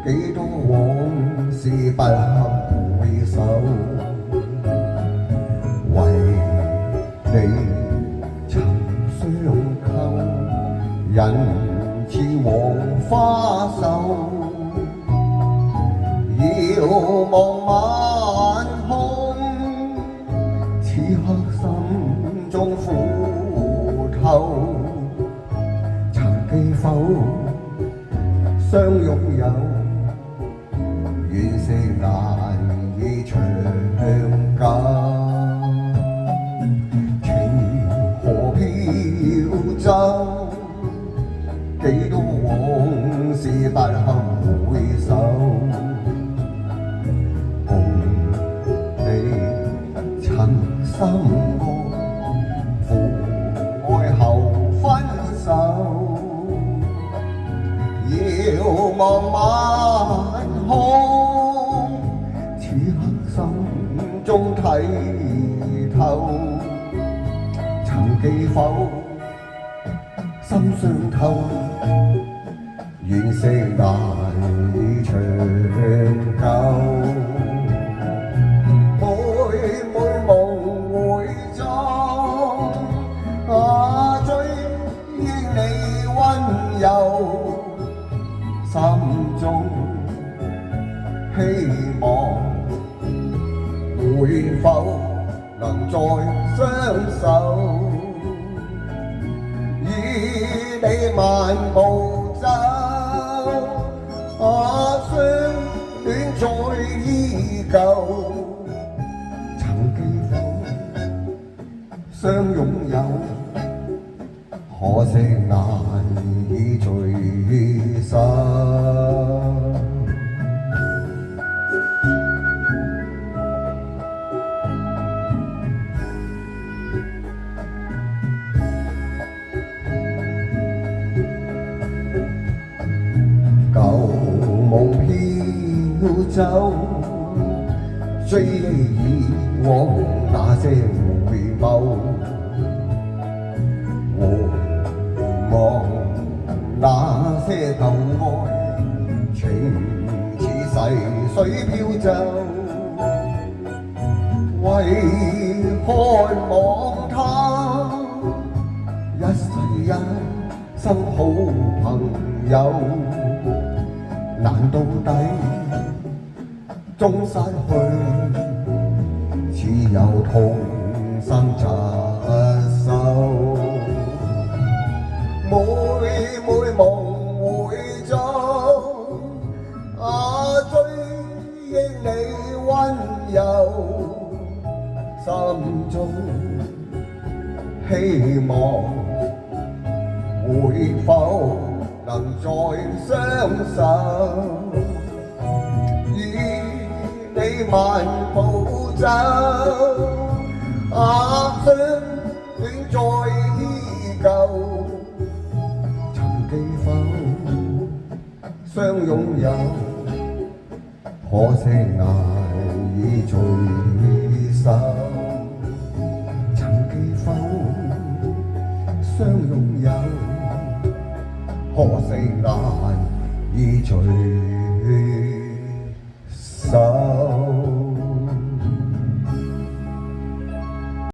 幾多往事不堪回首，為你尋相扣，人似黃花瘦。遙望晚空，此刻心中苦透。曾記否相擁有，原是難以長久。情河飄舟，幾多往事不堪回首。心愛負愛後分手，遙望晚空，此刻心中睇透。曾記否心相透，原是難以長久。心中希望，會否能再相守？與你漫步走，相戀再依舊。曾記否相擁有，可惜難以聚首。舊夢飄走，追憶以往那些回眸，望那些舊愛，情似逝水飄走。為渴望他一世一生好朋友，難到底終失去，只有痛心疾首。每夢回奏，追憶你溫柔，心中希望會否能再相守，與你漫步走，相戀再依舊。記否相擁有，可惜難以聚首。曾記否相擁有，可惜難以聚